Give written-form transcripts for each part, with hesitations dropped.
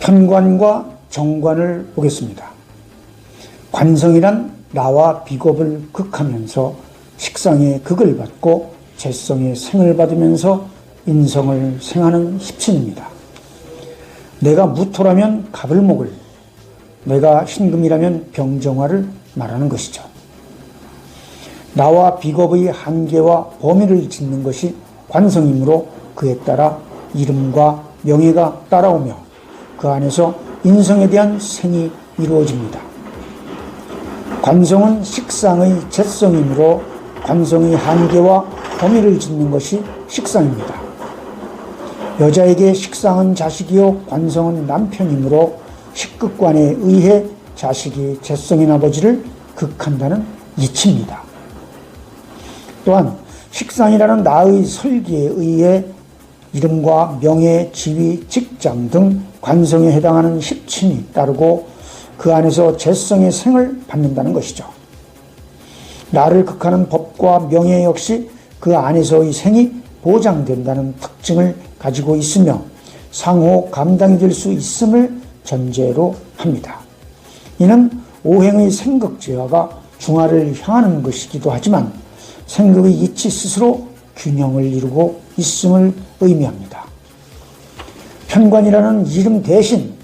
편관과 정관을 보겠습니다. 관성이란 나와 비겁을 극하면서 식상의 극을 받고 재성의 생을 받으면서 인성을 생하는 십신입니다. 내가 무토라면 갑을목을, 내가 신금이라면 병정화를 말하는 것이죠. 나와 비겁의 한계와 범위를 짓는 것이 관성이므로 그에 따라 이름과 명예가 따라오며 그 안에서 인성에 대한 생이 이루어집니다. 관성은 식상의 재성이므로 관성의 한계와 범위를 짓는 것이 식상입니다. 여자에게 식상은 자식이요 관성은 남편이므로 식극관에 의해 자식이 재성인 아버지를 극한다는 이치입니다. 또한 식상이라는 나의 설기에 의해 이름과 명예, 지위, 직장 등 관성에 해당하는 십친이 따르고 그 안에서 재성의 생을 받는다는 것이죠. 나를 극하는 법과 명예 역시 그 안에서의 생이 보장된다는 특징을 가지고 있으며 상호 감당이 될 수 있음을 전제로 합니다. 이는 오행의 생극지화가 중화를 향하는 것이기도 하지만 생극의 이치 스스로 균형을 이루고 있음을 의미합니다. 편관이라는 이름 대신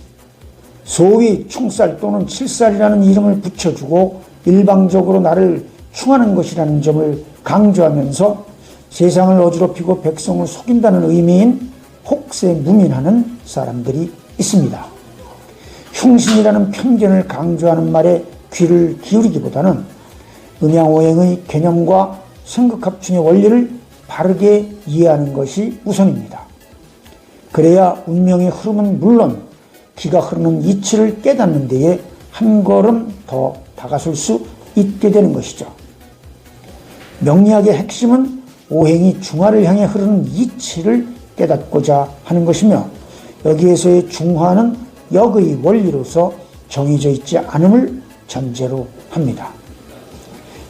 소위 충살 또는 칠살이라는 이름을 붙여주고 일방적으로 나를 충하는 것이라는 점을 강조하면서 세상을 어지럽히고 백성을 속인다는 의미인 혹세무민하는 사람들이 있습니다. 흉신이라는 편견을 강조하는 말에 귀를 기울이기보다는 음양오행의 개념과 생극합충의 원리를 바르게 이해하는 것이 우선입니다. 그래야 운명의 흐름은 물론 기가 흐르는 이치를 깨닫는 데에 한 걸음 더 다가설 수 있게 되는 것이죠. 명리학의 핵심은 오행이 중화를 향해 흐르는 이치를 깨닫고자 하는 것이며 여기에서의 중화는 역의 원리로서 정해져 있지 않음을 전제로 합니다.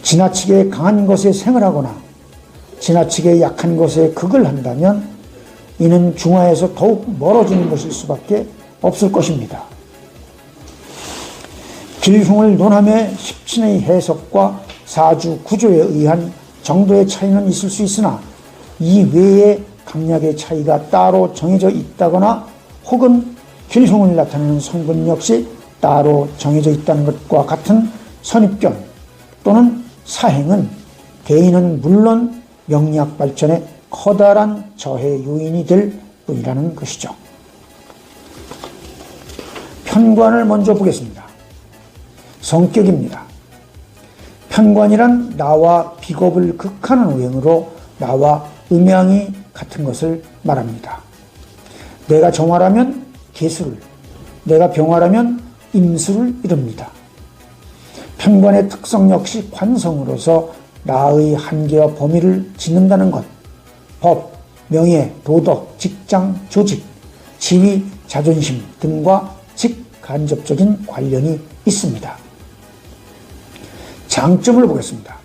지나치게 강한 것에 생을 하거나 지나치게 약한 것에 극을 한다면 이는 중화에서 더욱 멀어지는 것일 수밖에 없을 것입니다. 길흉을 논함에 십친의 해석과 사주 구조에 의한 정도의 차이는 있을 수 있으나 이 외에 강약의 차이가 따로 정해져 있다거나 혹은 길흉을 나타내는 성분 역시 따로 정해져 있다는 것과 같은 선입견 또는 사행은 개인은 물론 명리학 발전에 커다란 저해 요인이 될 뿐이라는 것이죠. 편관을 먼저 보겠습니다. 성격입니다. 편관이란 나와 비겁을 극하는 오행으로 나와 음양이 같은 것을 말합니다. 내가 정화라면 개수를, 내가 병화라면 임수를 이룹니다. 편관의 특성 역시 관성으로서 나의 한계와 범위를 짓는다는 것, 법, 명예, 도덕, 직장, 조직, 지위, 자존심 등과 직간접적인 관련이 있습니다. 장점을 보겠습니다.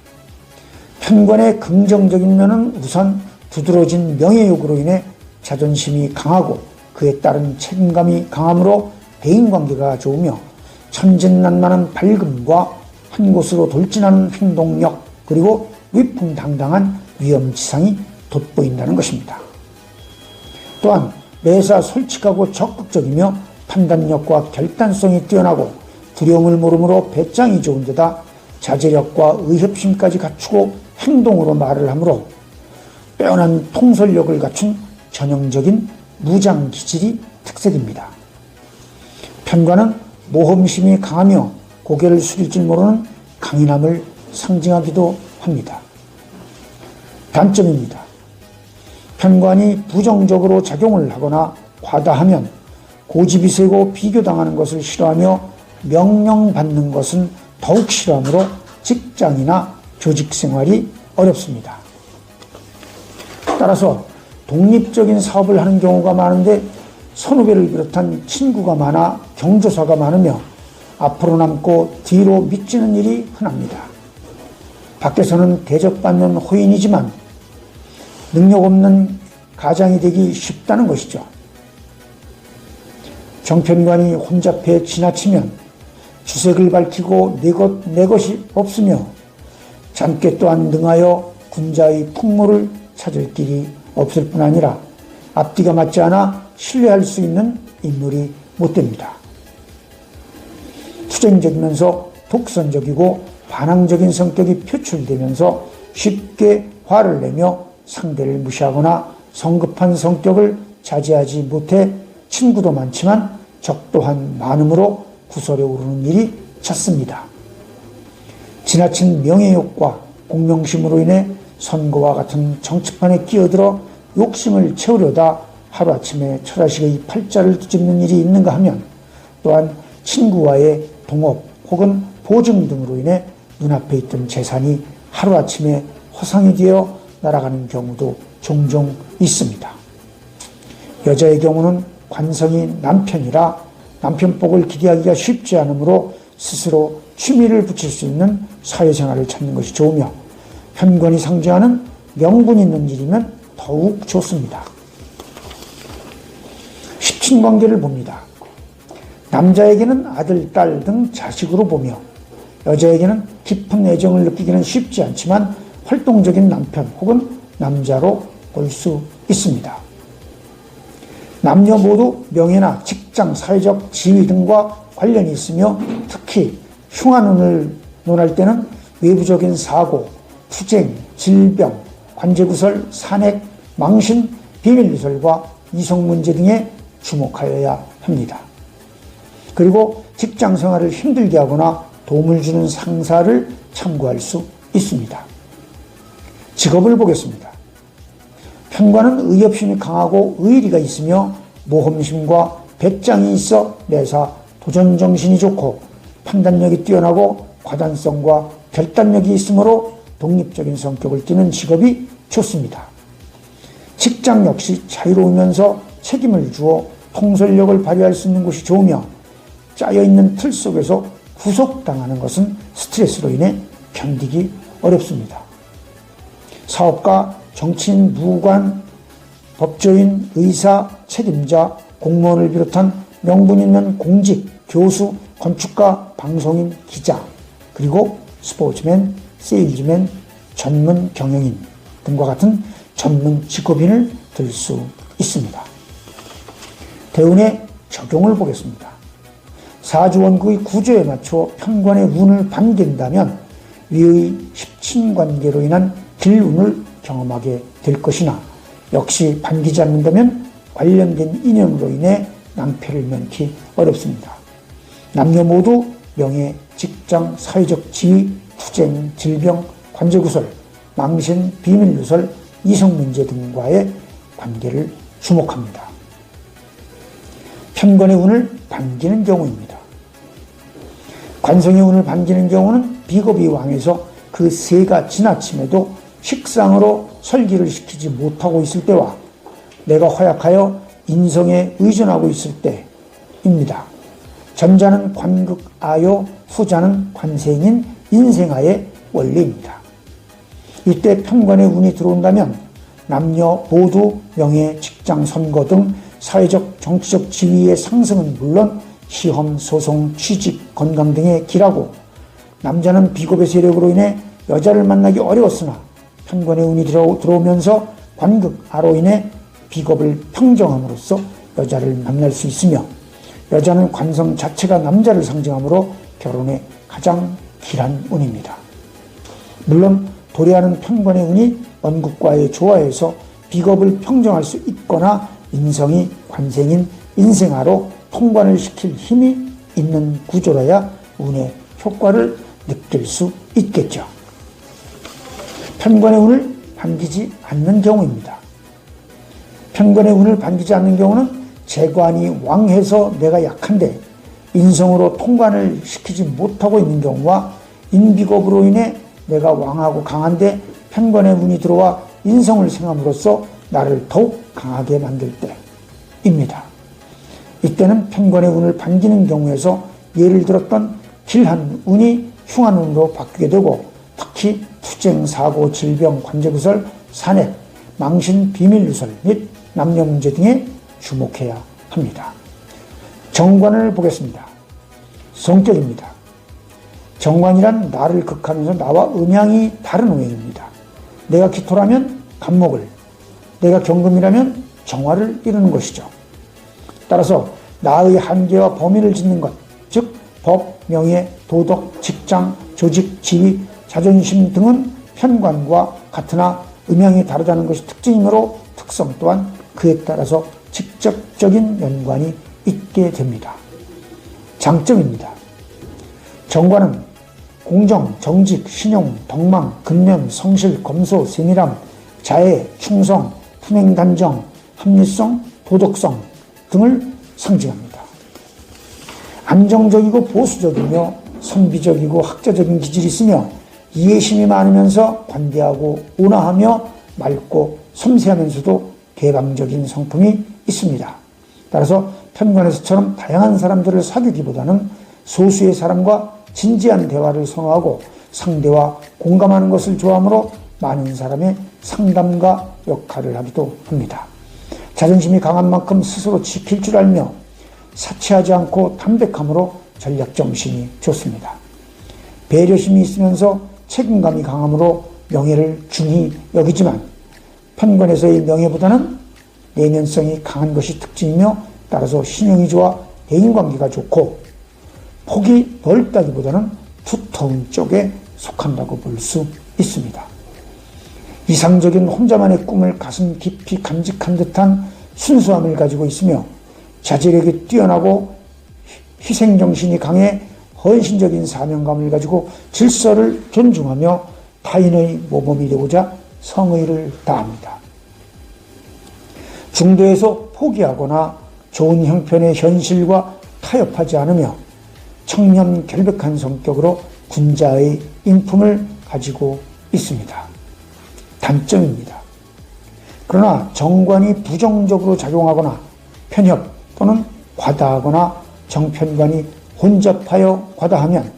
편관의 긍정적인 면은 우선 두드러진 명예욕으로 인해 자존심이 강하고 그에 따른 책임감이 강함으로 대인관계가 좋으며 천진난만한 밝음과 한 곳으로 돌진하는 행동력 그리고 위풍당당한 위험지상이 돋보인다는 것입니다. 또한 매사 솔직하고 적극적이며 판단력과 결단성이 뛰어나고 두려움을 모르므로 배짱이 좋은 데다 자제력과 의협심까지 갖추고 행동으로 말을 하므로 빼어난 통솔력을 갖춘 전형적인 무장 기질이 특색입니다. 편관은 모험심이 강하며 고개를 숙일 줄 모르는 강인함을 상징하기도 합니다. 단점입니다. 편관이 부정적으로 작용을 하거나 과다하면 고집이 세고 비교당하는 것을 싫어하며 명령받는 것은 더욱 싫어하므로 직장이나 조직생활이 어렵습니다. 따라서 독립적인 사업을 하는 경우가 많은데 선후배를 비롯한 친구가 많아 경조사가 많으며 앞으로 남고 뒤로 미치는 일이 흔합니다. 밖에서는 대접받는 호인이지만 능력 없는 가장이 되기 쉽다는 것이죠. 정편관이 혼잡해 지나치면 주색을 밝히고 내 것이 없으며 잠깨 또한 능하여 군자의 풍모를 찾을 길이 없을 뿐 아니라 앞뒤가 맞지 않아 신뢰할 수 있는 인물이 못 됩니다. 투쟁적이면서 독선적이고 반항적인 성격이 표출되면서 쉽게 화를 내며 상대를 무시하거나 성급한 성격을 자제하지 못해 친구도 많지만 적 또한 많음으로 구설에 오르는 일이 잦습니다. 지나친 명예욕과 공명심으로 인해 선거와 같은 정치판에 끼어들어 욕심을 채우려다 하루아침에 처자식의 팔자를 뒤집는 일이 있는가 하면 또한 친구와의 동업 혹은 보증 등으로 인해 눈앞에 있던 재산이 하루아침에 허상이 되어 날아가는 경우도 종종 있습니다. 여자의 경우는 관성이 남편이라 남편복을 기대하기가 쉽지 않으므로 스스로 취미를 붙일 수 있는 사회생활을 찾는 것이 좋으며 편관이 상징하는 명분 있는 일이면 더욱 좋습니다. 십친관계를 봅니다. 남자에게는 아들, 딸 등 자식으로 보며 여자에게는 깊은 애정을 느끼기는 쉽지 않지만 활동적인 남편 혹은 남자로 볼 수 있습니다. 남녀 모두 명예나 직장, 사회적 지위 등과 관련이 있으며 특히 흉한 운을 논할 때는 외부적인 사고, 투쟁, 질병, 관제구설, 산액, 망신, 비밀누설과 이성문제 등에 주목하여야 합니다. 그리고 직장 생활을 힘들게 하거나 도움을 주는 상사를 참고할 수 있습니다. 직업을 보겠습니다. 편관은 의협심이 강하고 의리가 있으며 모험심과 배짱이 있어 매사 도전정신이 좋고 판단력이 뛰어나고 과단성과 결단력이 있으므로 독립적인 성격을 띠는 직업이 좋습니다. 직장 역시 자유로우면서 책임을 주어 통솔력을 발휘할 수 있는 곳이 좋으며 짜여있는 틀 속에서 구속당하는 것은 스트레스로 인해 견디기 어렵습니다. 사업가, 정치인, 무관, 법조인, 의사, 책임자, 공무원을 비롯한 명분 있는 공직, 교수, 건축가, 방송인, 기자, 그리고 스포츠맨, 세일즈맨, 전문 경영인 등과 같은 전문 직업인을 들 수 있습니다. 대운의 적용을 보겠습니다. 사주원국의 구조에 맞춰 편관의 운을 반긴다면 위의 십친관계로 인한 길운을 경험하게 될 것이나 역시 반기지 않는다면 관련된 인연으로 인해 낭패를 면키 어렵습니다. 남녀 모두 명예, 직장, 사회적 지위, 투쟁, 질병, 관제구설, 망신, 비밀누설, 이성문제 등과의 관계를 주목합니다. 편관의 운을 반기는 경우입니다. 관성의 운을 반기는 경우는 비겁이 왕해서 그 세가 지나침에도 식상으로 설기를 시키지 못하고 있을 때와 내가 허약하여 인성에 의존하고 있을 때입니다. 전자는 관극아요, 후자는 관생인 인생아의 원리입니다. 이때 편관의 운이 들어온다면 남녀 모두 명예, 직장, 선거 등 사회적, 정치적 지위의 상승은 물론 시험, 소송, 취직, 건강 등에 기라고 남자는 비겁의 세력으로 인해 여자를 만나기 어려웠으나 편관의 운이 들어오면서 관극아로 인해 비겁을 평정함으로써 여자를 만날 수 있으며 여자는 관성 자체가 남자를 상징하므로 결혼에 가장 길한 운입니다. 물론 도래하는 편관의 운이 원국과의 조화에서 비겁을 평정할 수 있거나 인성이 관생인 인생아로 통관을 시킬 힘이 있는 구조라야 운의 효과를 느낄 수 있겠죠. 편관의 운을 반기지 않는 경우입니다. 편관의 운을 반기지 않는 경우는 재관이 왕해서 내가 약한데 인성으로 통관을 시키지 못하고 있는 경우와 인비겁으로 인해 내가 왕하고 강한데 편관의 운이 들어와 인성을 생함으로써 나를 더욱 강하게 만들 때입니다. 이때는 편관의 운을 반기는 경우에서 예를 들었던 길한 운이 흉한 운으로 바뀌게 되고 특히 투쟁, 사고, 질병, 관제구설, 산액, 망신, 비밀누설 및 남녀 문제 등에 주목해야 합니다. 정관을 보겠습니다. 성격입니다. 정관이란 나를 극하면서 나와 음양이 다른 오행입니다. 내가 기토라면 간목을, 내가 경금이라면 정화를 이루는 것이죠. 따라서 나의 한계와 범위를 짓는 것, 즉 법, 명예, 도덕, 직장, 조직, 지위, 자존심 등은 편관과 같으나 음양이 다르다는 것이 특징이므로 특성 또한 그에 따라서 직접적인 연관이 있게 됩니다. 장점입니다. 정관은 공정, 정직, 신용, 덕망, 근면, 성실, 검소, 세밀함, 자애, 충성, 품행, 단정, 합리성, 도덕성 등을 상징합니다. 안정적이고 보수적이며 선비적이고 학자적인 기질이 있으며 이해심이 많으면서 관대하고 온화하며 맑고 섬세하면서도 개방적인 성품이 있습니다. 따라서 편관에서처럼 다양한 사람들을 사귀기보다는 소수의 사람과 진지한 대화를 선호하고 상대와 공감하는 것을 좋아하므로 많은 사람의 상담가 역할을 하기도 합니다. 자존심이 강한 만큼 스스로 지킬 줄 알며 사치하지 않고 담백함으로 전략정신이 좋습니다. 배려심이 있으면서 책임감이 강함으로 명예를 중히 여기지만 편관에서의 명예보다는 내면성이 강한 것이 특징이며 따라서 신용이 좋아 대인관계가 좋고 폭이 넓다기보다는 두터운 쪽에 속한다고 볼 수 있습니다. 이상적인 혼자만의 꿈을 가슴 깊이 간직한 듯한 순수함을 가지고 있으며 자제력이 뛰어나고 희생정신이 강해 헌신적인 사명감을 가지고 질서를 존중하며 타인의 모범이 되고자 성의를 다합니다. 중도에서 포기하거나 좋은 형편의 현실과 타협하지 않으며 청렴 결백한 성격으로 군자의 인품을 가지고 있습니다. 단점입니다. 그러나 정관이 부정적으로 작용하거나 편협 또는 과다하거나 정편관이 혼잡하여 과다하면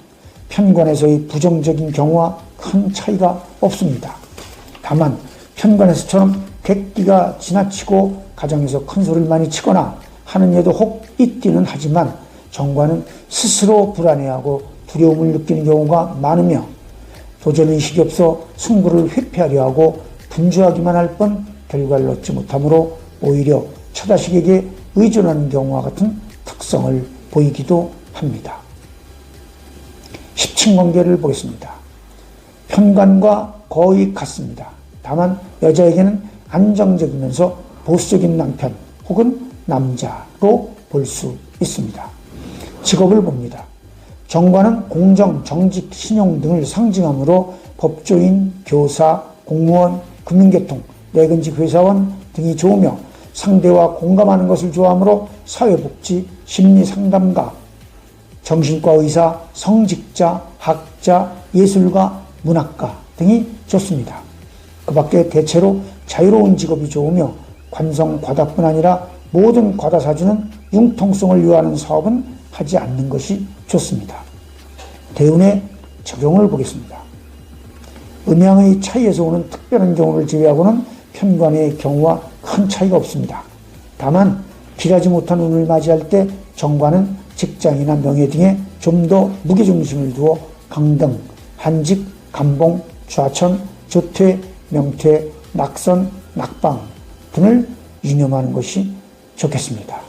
편관에서의 부정적인 경우와 큰 차이가 없습니다. 다만 편관에서처럼 객기가 지나치고 가정에서 큰 소리를 많이 치거나 하는 예도 혹 있기는 하지만 정관은 스스로 불안해하고 두려움을 느끼는 경우가 많으며 도전의식이 없어 승부를 회피하려 하고 분주하기만 할 뿐 결과를 얻지 못하므로 오히려 처자식에게 의존하는 경우와 같은 특성을 보이기도 합니다. 십친관계를 보겠습니다. 편관과 거의 같습니다. 다만 여자에게는 안정적이면서 보수적인 남편 혹은 남자로 볼 수 있습니다. 직업을 봅니다. 정관은 공정, 정직, 신용 등을 상징하므로 법조인, 교사, 공무원, 금융계통, 내근직 회사원 등이 좋으며 상대와 공감하는 것을 좋아하므로 사회복지, 심리상담가, 정신과 의사, 성직자, 학자, 예술가, 문학가 등이 좋습니다. 그 밖에 대체로 자유로운 직업이 좋으며 관성 과다뿐 아니라 모든 과다사주는 융통성을 요하는 사업은 하지 않는 것이 좋습니다. 대운의 적용을 보겠습니다. 음양의 차이에서 오는 특별한 경우를 제외하고는 편관의 경우와 큰 차이가 없습니다. 다만 길하지 못한 운을 맞이할 때 정관은 직장이나 명예 등에 좀 더 무게중심을 두어 강등, 한직, 감봉, 좌천, 조퇴, 명퇴, 낙선, 낙방 등을 유념하는 것이 좋겠습니다.